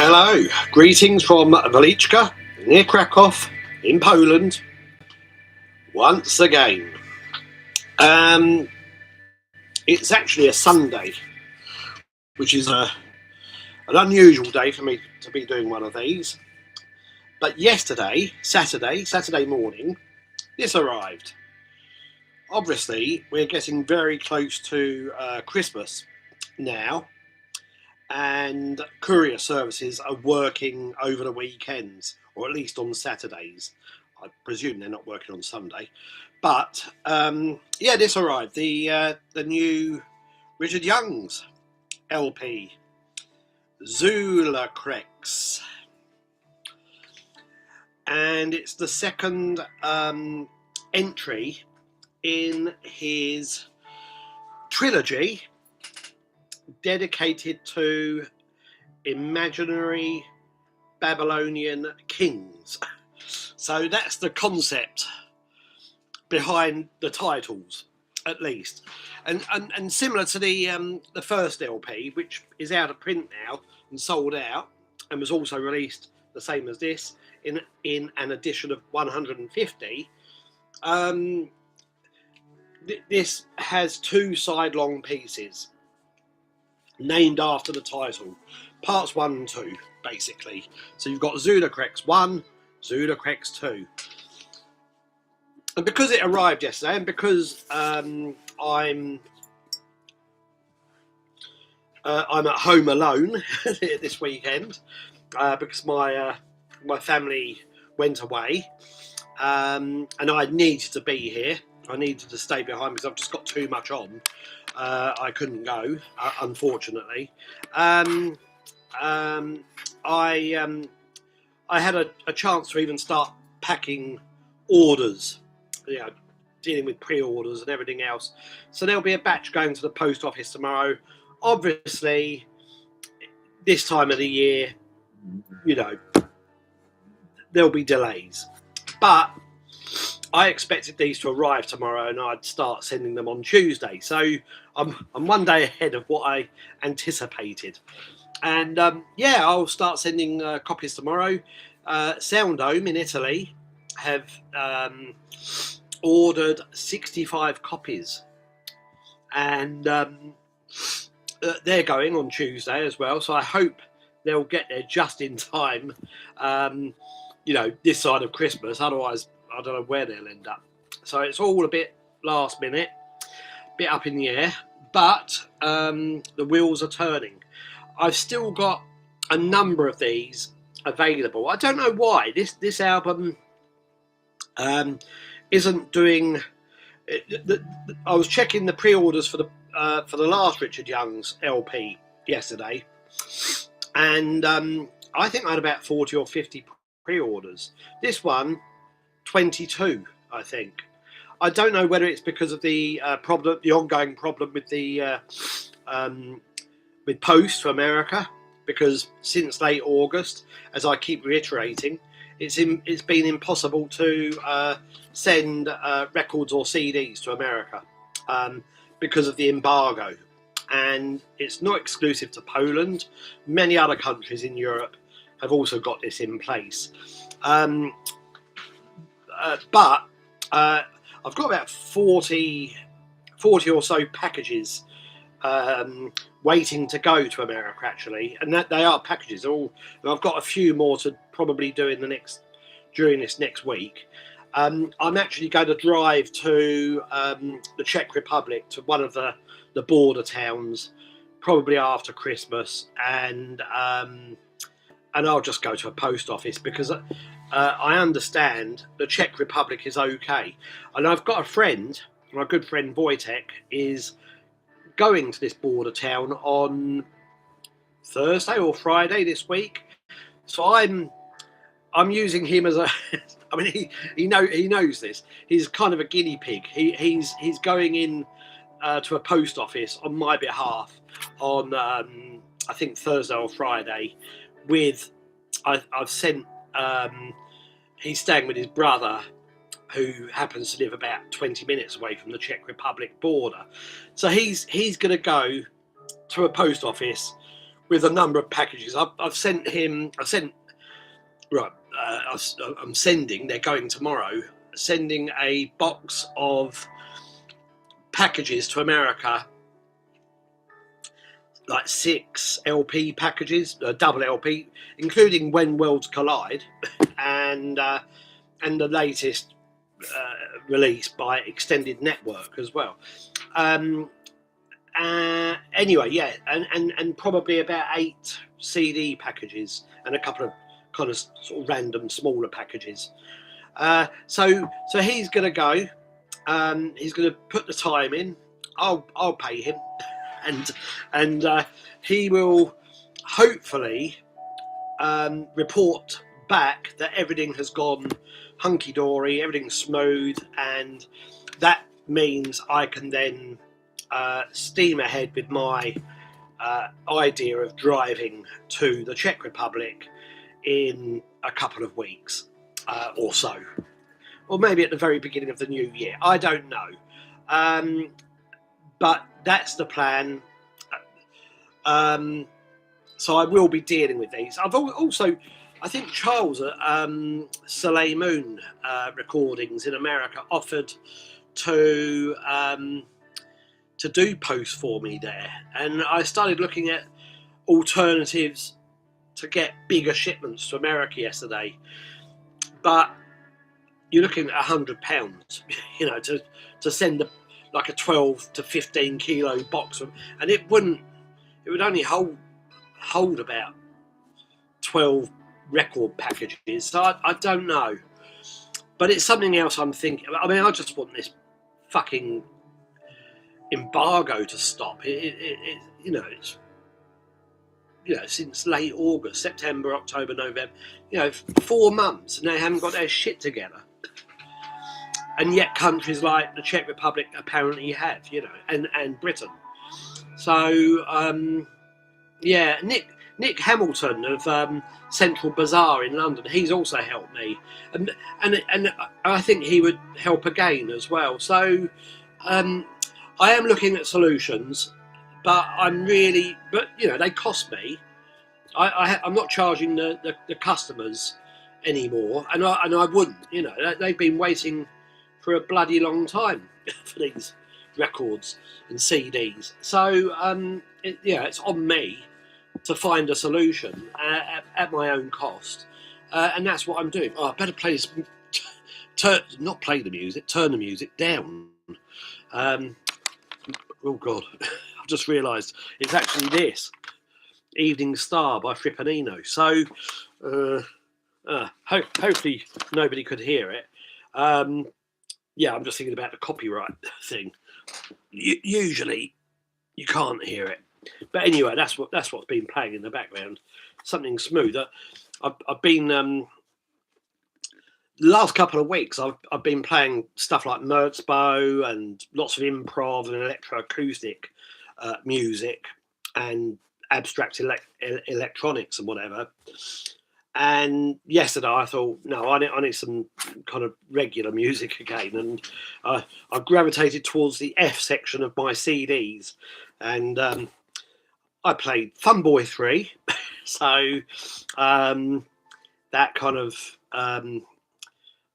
Hello, greetings from Waliczka, near Krakow, in Poland, once again. It's actually a Sunday, which is an unusual day for me to be doing one of these. But yesterday, Saturday morning, this arrived. Obviously, we're getting very close to Christmas now, and courier services are working over the weekends, or at least on Saturdays. I presume they're not working on Sunday. But yeah, this arrived, the new Richard Youngs LP, Zulaqrex, and it's the second entry in his trilogy dedicated to imaginary Babylonian kings. So that's the concept behind the titles, at least, and similar to the first LP, which is out of print now and sold out, and was also released the same as this in an edition of 150. This has two sidelong pieces named after the title, parts 1 and 2, basically. So you've got Zulaqrex 1, Zulaqrex 2. And because it arrived yesterday, and because I'm at home alone this weekend, because my family went away, and I needed to be here. I needed to stay behind because I've just got too much on. I couldn't go, unfortunately. I had a chance to even start packing orders, you know, dealing with pre-orders and everything else. So there'll be a batch going to the post office tomorrow. Obviously, this time of the year, you know, there'll be delays. But I expected these to arrive tomorrow, and I'd start sending them on Tuesday. So I'm one day ahead of what I anticipated. And yeah, I'll start sending copies tomorrow. Soundome in Italy have ordered 65 copies, and they're going on Tuesday as well. So I hope they'll get there just in time, you know, this side of Christmas. Otherwise, I don't know where they'll end up. So it's all a bit last minute, bit up in the air, but the wheels are turning. I've still got a number of these available. I don't know why this album isn't doing. I was checking the pre-orders for the last Richard Youngs LP yesterday, and I think I had about 40 or 50 pre-orders. This one, 22, I think. I don't know whether it's because of the ongoing problem with the with post to America, because since late August, as I keep reiterating, it's been impossible to send records or CDs to America because of the embargo. And it's not exclusive to Poland. Many other countries in Europe have also got this in place. But I've got about 40 or so packages waiting to go to America, actually, and that they are packages. And I've got a few more to probably do during this next week. I'm actually going to drive to the Czech Republic, to one of the border towns, probably after Christmas, and I'll just go to a post office, because I understand the Czech Republic is okay. And I've got a friend, my good friend Wojtek, is going to this border town on Thursday or Friday this week. So I'm using him as a. I mean, he knows this. He's kind of a guinea pig. He's going in to a post office on my behalf on I think Thursday or Friday. I've sent. He's staying with his brother, who happens to live about 20 minutes away from the Czech Republic border. So he's going to go to a post office with a number of packages. I've sent him. Right. I'm sending. They're going tomorrow. Sending a box of packages to America, like 6 LP packages, double LP, including When Worlds Collide, and the latest release by EXTNDDNTWRK as well. Anyway, yeah, and probably about 8 CD packages and a couple of kind of sort of random smaller packages. So he's going to go. He's going to put the time in. I'll pay him, and he will hopefully report back that everything has gone hunky-dory, everything's smooth, and that means I can then steam ahead with my idea of driving to the Czech Republic in a couple of weeks or so, or maybe at the very beginning of the new year. I don't know, but that's the plan. So I will be dealing with these. I've also, I think Charles at Soleil Moon Recordings in America offered to do posts for me there, and I started looking at alternatives to get bigger shipments to America yesterday. But you're looking at £100, you know, to send like a 12 to 15 kilo box of, and it would only hold about 12 record packages. So I don't know, but it's something else I'm thinking. I mean, I just want this fucking embargo to stop. It you know, it's, you know, since late August, September, October, November, you know, 4 months, and they haven't got their shit together. And yet countries like the Czech Republic apparently have, you know, and Britain. So, yeah, Nick Hamilton of Central Bazaar in London, he's also helped me. And I think he would help again as well. So, I am looking at solutions, but you know, they cost me. I'm not charging the customers anymore, and I wouldn't. You know, they've been waiting for a bloody long time for these records and CDs. So it's on me to find a solution at my own cost, and that's what I'm doing. I better play this. Not play the music. Turn the music down. Oh God, I've just realised it's actually this Evening Star by Fripp. So hopefully nobody could hear it. Yeah, I'm just thinking about the copyright thing. Usually you can't hear it, but anyway, that's what's been playing in the background. Something smooth. I've been the last couple of weeks. I've been playing stuff like Merzbow and lots of improv and electroacoustic music and abstract electronics and whatever. And yesterday I thought, no, I need some kind of regular music again, and I gravitated towards the F section of my CDs, and I played Funboy 3, so that kind of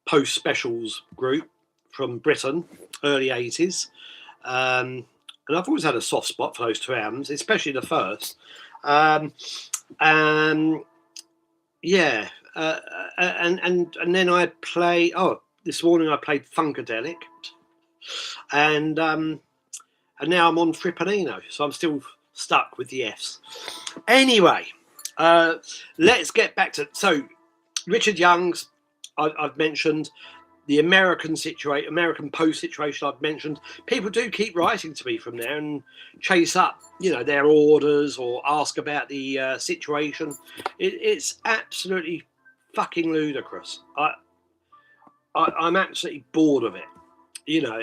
post specials group from Britain, early 80s, and I've always had a soft spot for those 2 albums, especially the first. Yeah, and then I play. Oh, this morning I played Funkadelic, and now I'm on Fripp, so I'm still stuck with the Fs. Anyway, let's get back to Richard Youngs. I've mentioned the American post situation. I've mentioned people do keep writing to me from there and chase up, you know, their orders or ask about the situation. It's absolutely fucking ludicrous. I'm absolutely bored of it. You know,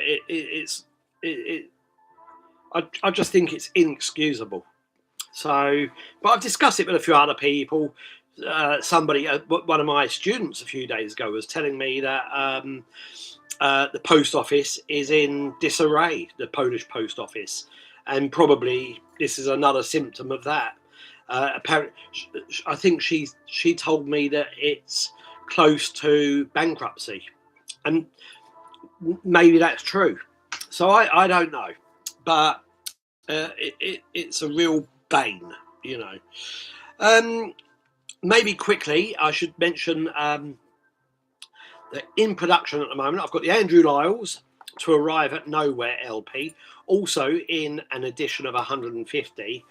I just think it's inexcusable. So, but I've discussed it with a few other people. Somebody, one of my students a few days ago was telling me that the post office is in disarray, the Polish post office, and probably this is another symptom of that. Apparently, I think she told me that it's close to bankruptcy, and maybe that's true. So I don't know, but it's a real bane, you know. Maybe quickly, I should mention that in production at the moment, I've got the Andrew Lyles to arrive at Nowhere LP, also in an edition of 150.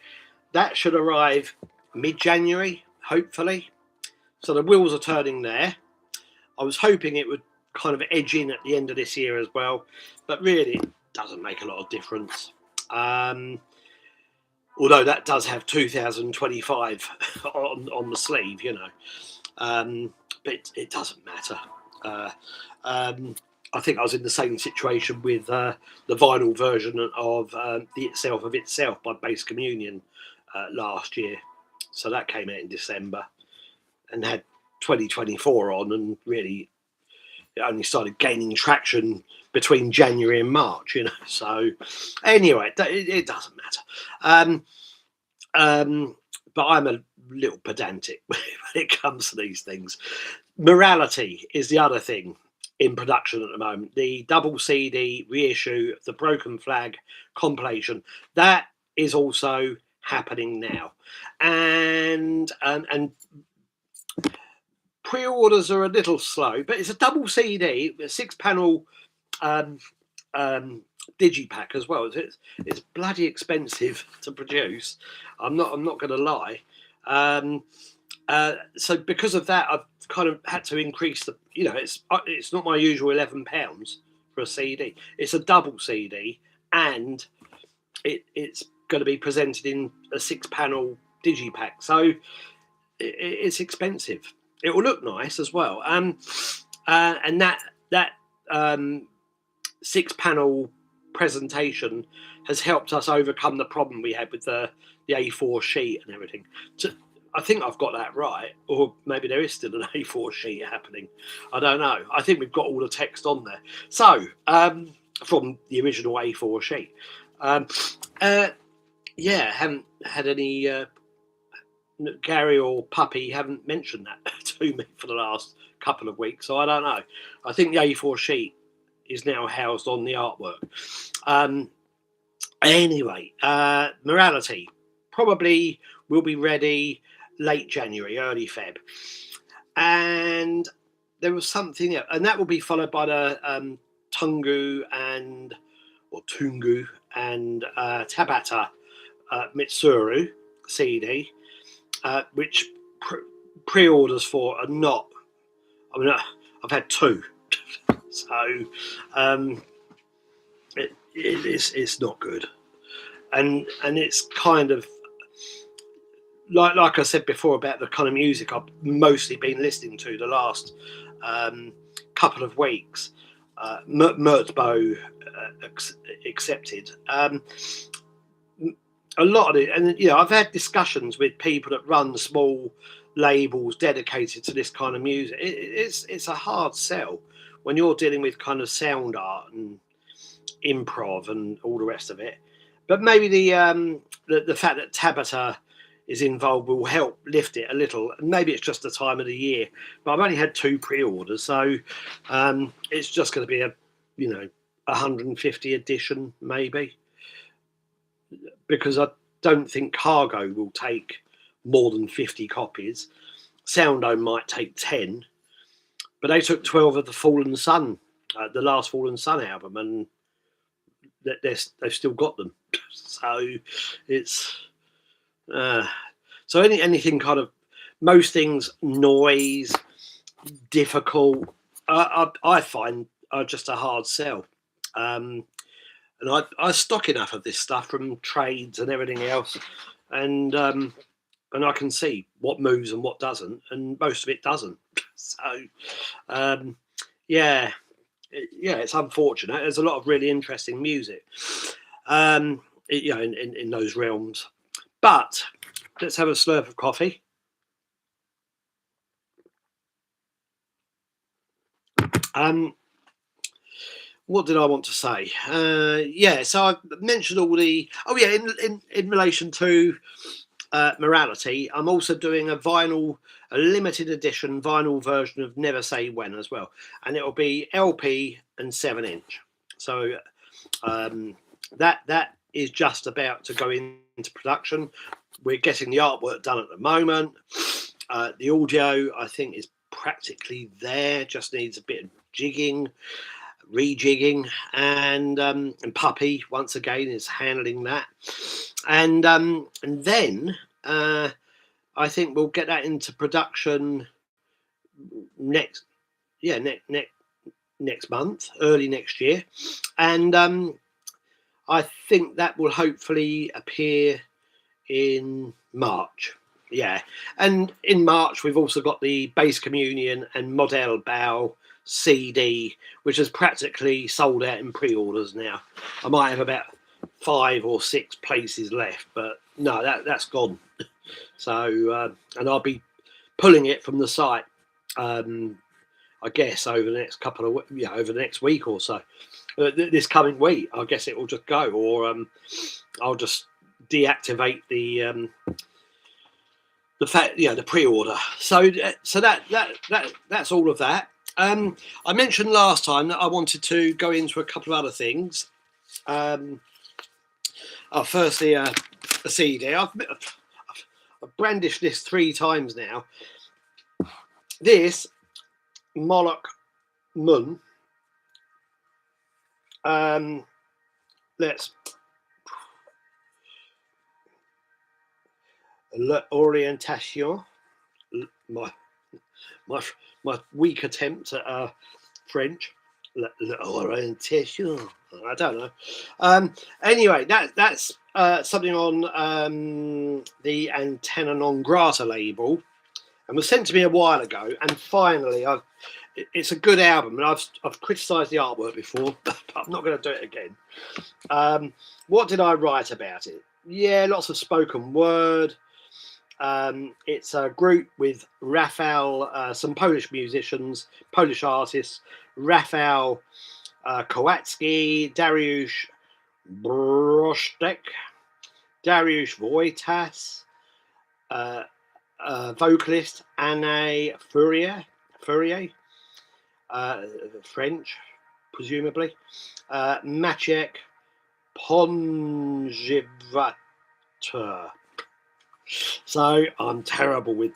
That should arrive mid-January, hopefully. So the wheels are turning there. I was hoping it would kind of edge in at the end of this year as well, but really it doesn't make a lot of difference. Although that does have 2025 on the sleeve, you know, but it doesn't matter. I think I was in the same situation with the vinyl version of The Itself of Itself by Base Communion last year. So that came out in December and had 2024 on, and really it only started gaining traction between January and March, you know. So anyway, it doesn't matter. But I'm a little pedantic when it comes to these things. Morality is the other thing in production at the moment. The double CD reissue of the Broken Flag compilation, that is also happening now, and pre-orders are a little slow, but it's a double CD, a 6-panel digipack as well. It's bloody expensive to produce. I'm not going to lie. So because of that, I've kind of had to increase the. You know, it's not my usual £11 for a CD. It's a double CD, and it's going to be presented in a 6-panel digipack. So it's expensive. It will look nice as well. And that 6-panel presentation has helped us overcome the problem we had with the A4 sheet and everything. I think I've got that right, or maybe there is still an A4 sheet happening. I don't know. I think we've got all the text on there. So from the original A4 sheet. Yeah, haven't had any. Gary or Puppy haven't mentioned that to me for the last couple of weeks, so I don't know. I think the A4 sheet is now housed on the artwork. Anyway, Morality probably will be ready late January, early Feb. And there was something else, and that will be followed by the Tungu and Tabata Mitsuru CD, which pre-orders for are not. I mean, I've had 2, so it's not good, and it's kind of like I said before about the kind of music I've mostly been listening to the last couple of weeks. Merzbow accepted. A lot of it, and you know, I've had discussions with people that run small labels dedicated to this kind of music. It's a hard sell when you're dealing with kind of sound art and improv and all the rest of it. But maybe the fact that Tabata is involved will help lift it a little. And maybe it's just the time of the year. But I've only had 2 pre-orders, so it's just going to be a 150 edition maybe. Because I don't think Cargo will take more than 50 copies. Soundome might take 10, but they took 12 of the Fallen Sun, the last Fallen Sun album, and they've still got them. So it's so anything kind of, most things noise, difficult, I find are just a hard sell. And I stock enough of this stuff from trades and everything else, and I can see what moves and what doesn't, and most of it doesn't. So, it's unfortunate. There's a lot of really interesting music, in those realms. But let's have a slurp of coffee. What did I want to say? So I mentioned all the. Oh yeah, in relation to Morality, I'm also doing a limited edition vinyl version of Never Say When as well, and it'll be LP and 7-inch. So that is just about to go into production. We're getting the artwork done at the moment. The audio, I think, is practically there. Just needs a bit of rejigging, and Puppy once again is handling that, and then I think we'll get that into production next month, early next year, and I think that will hopefully appear in March. Yeah, and in March we've also got the Bass Communion and Modellbau CD, which is practically sold out in pre-orders now. I might have about 5 or 6 places left, but no, that's gone. So and I'll be pulling it from the site, I guess over the next over the next week or so. This coming week, I guess it will just go, or I'll just deactivate the pre-order. So that's all of that. I mentioned last time that I wanted to go into a couple of other things. Firstly, a CD. I've brandished this 3 times now. This Molok Mun. Let's L'Orientation. My weak attempt at French. L'Orientation. I don't know. Anyway, that's something on the Antena non Grata label, and was sent to me a while ago. And finally, it's a good album, and I've criticised the artwork before, but I'm not going to do it again. What did I write about it? Yeah, lots of spoken word. It's a group with Rafał, some Polish musicians, Polish artists, Rafał Kowalski, Dariusz Brosztek, Dariusz Wojtas, vocalist Anne Fourier, French, presumably, Maciek Ponzivator. So I'm terrible with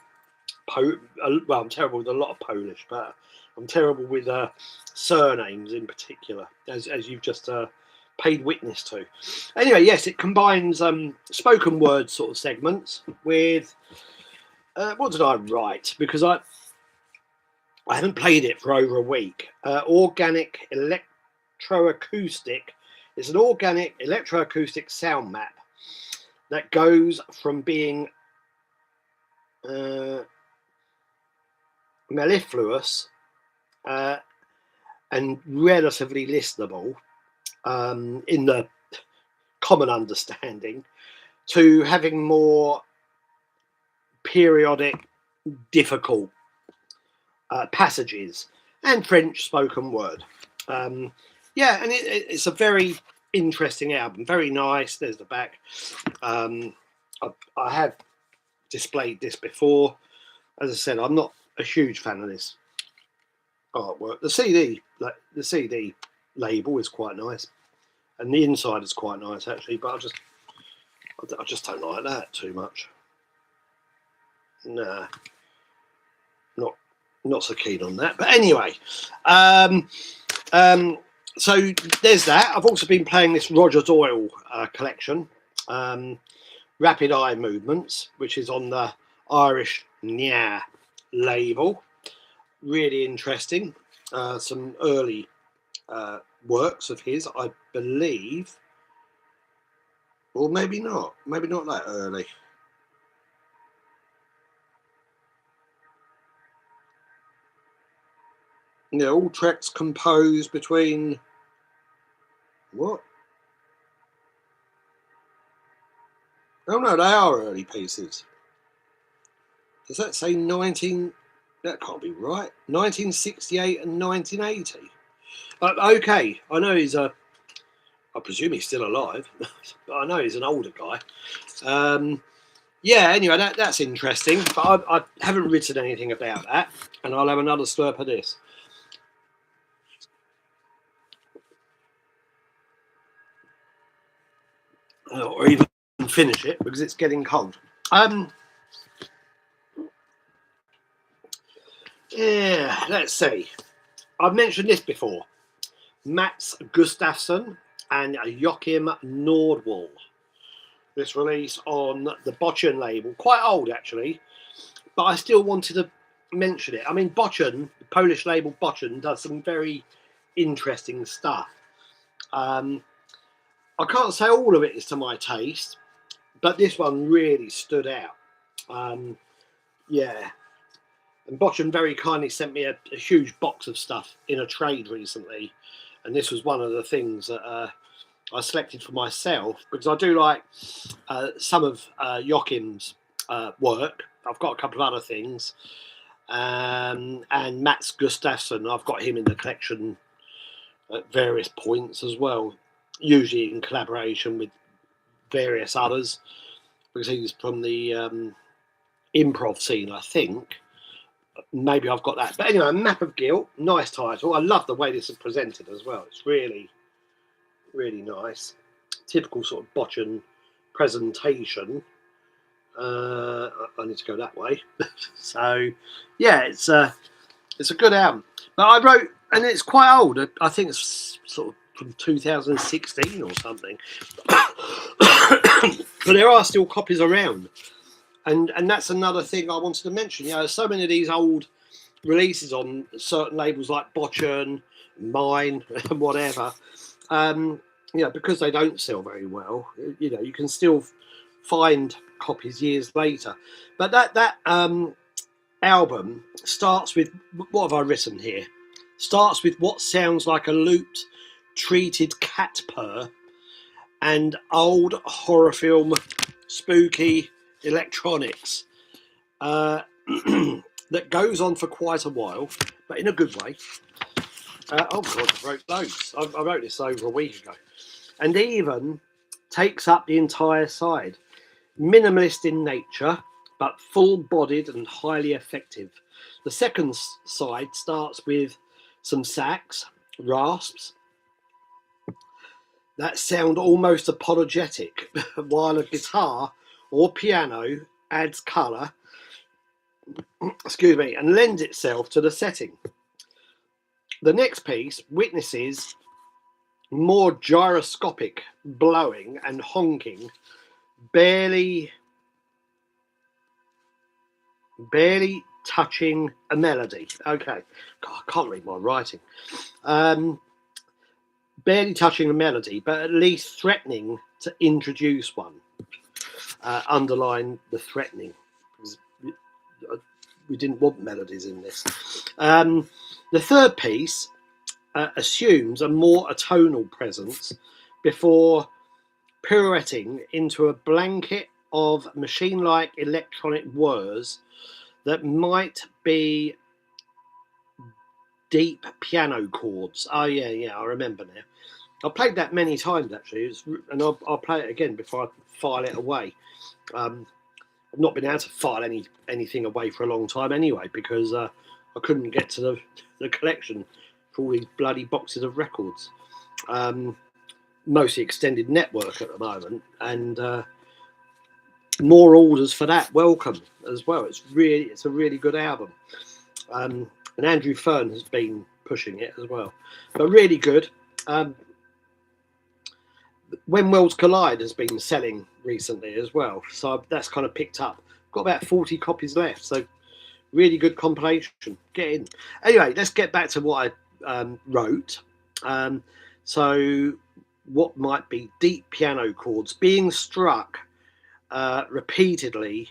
I'm terrible with a lot of Polish, but I'm terrible with surnames in particular, as you've just paid witness to. Anyway, yes, it combines spoken word sort of segments with what did I write? Because I haven't played it for over a week. Organic electroacoustic. It's an organic electroacoustic sound map that goes from being mellifluous and relatively listenable in the common understanding to having more periodic, difficult passages and French spoken word. Yeah, and it's a very interesting album, very nice. There's the back. I have displayed this before. As I said, I'm not a huge fan of this artwork. The CD label is quite nice, and the inside is quite nice actually. But I just don't like that too much. Nah, not so keen on that. But anyway, so there's that. I've also been playing this Roger Doyle collection, Rapid Eye Movements, which is on the Irish Nya label. Really interesting. Some early works of his, I believe. Or maybe not. Maybe not that early. Yeah, all tracks composed between what? Oh no, they are early pieces. Does that say 19? That can't be right. 1968 and 1980. Okay, I know he's I presume he's still alive, but I know he's an older guy. yeah, anyway, that's interesting. But I haven't written anything about that, and I'll have another slurp of this. Or even finish it because it's getting cold. Yeah, let's see. I've mentioned this before. Mats Gustafsson and Joachim Nordwall. This release on the Bocian label, quite old actually, but I still wanted to mention it. I mean, Bocian, the Polish label Bocian, does some very interesting stuff. I can't say all of it is to my taste, but this one really stood out. Yeah, and Bocian very kindly sent me a huge box of stuff in a trade recently, and this was one of the things that I selected for myself because I do like some of Joachim's work. I've got a couple of other things, and Mats Gustafsson, I've got him in the collection at various points as well, usually in collaboration with various others, because he's from the improv scene, I think. Maybe I've got that. But anyway, Map of Guilt, nice title. I love the way this is presented as well. It's really, really nice. Typical sort of Bocian presentation. I need to go that way. So, yeah, it's a good album. But I wrote, and it's quite old. I think it's sort of from 2016 or something. But there are still copies around. And that's another thing I wanted to mention. You know, so many of these old releases on certain labels like Bocian, mine, and whatever, you know, because they don't sell very well, you know, you can still find copies years later. But that album starts with, what have I written here? Starts with what sounds like a looped, treated cat purr and old horror film spooky electronics that goes on for quite a while, but in a good way. Oh God, I wrote loads. I wrote this over a week ago. And even takes up the entire side. Minimalist in nature, but full-bodied and highly effective. The second side starts with some sax, rasps, that sound almost apologetic, while a guitar or piano adds colour, excuse me, and lends itself to the setting. The next piece witnesses more gyroscopic blowing and honking, barely touching a melody. Okay, God, I can't read my writing. Barely touching a melody, but at least threatening to introduce one. Underline the threatening. We didn't want melodies in this. The third piece assumes a more atonal presence before pirouetting into a blanket of machine-like electronic whirs that might be deep piano chords. Oh yeah, I remember now. I played that many times actually, and I'll play it again before I file it away. I've not been able to file anything away for a long time anyway, because I couldn't get to the collection for all these bloody boxes of records. Mostly extended network at the moment, and more orders for that. Welcome as well. It's a really good album. And Andrew Fern has been pushing it as well, but really good. When Worlds Collide has been selling recently as well, so that's kind of picked up. Got about 40 copies left, so really good compilation. Get in. Anyway, let's get back to what I wrote. So what might be deep piano chords being struck repeatedly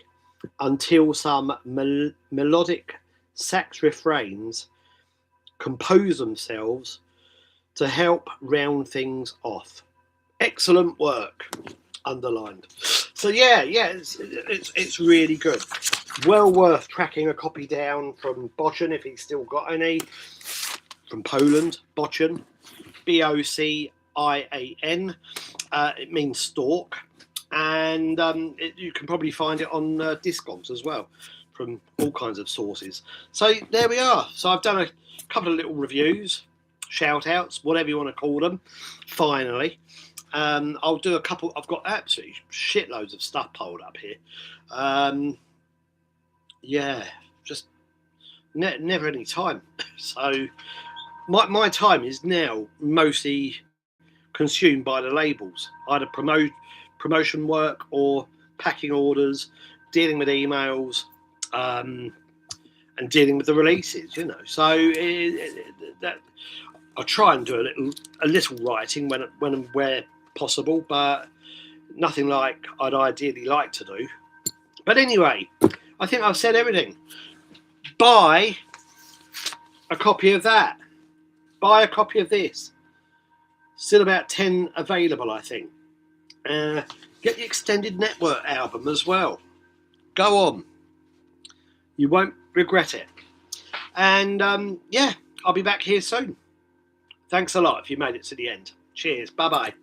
until some melodic sax refrains compose themselves to help round things off. Excellent work, underlined. So yeah, it's really good. Well worth tracking a copy down from Bocian if he's still got any. From Poland, Bocian, Bocian. It means stalk. and you can probably find it on Discogs as well, from all kinds of sources. So there we are. So I've done a couple of little reviews, shout outs, whatever you want to call them. Finally, I'll do a couple. I've got absolutely shitloads of stuff piled up here. Yeah, just never any time. So my time is now mostly consumed by the labels, either promotion work or packing orders, dealing with emails, and dealing with the releases. You know, so that I try and do a little writing when and where possible, but nothing like I'd ideally like to do. But anyway, I think I've said everything. Buy a copy of that. Buy a copy of this. Still about 10 available, I think. Get the Extended Network album as well. Go on. You won't regret it. And yeah, I'll be back here soon. Thanks a lot if you made it to the end. Cheers. Bye-bye.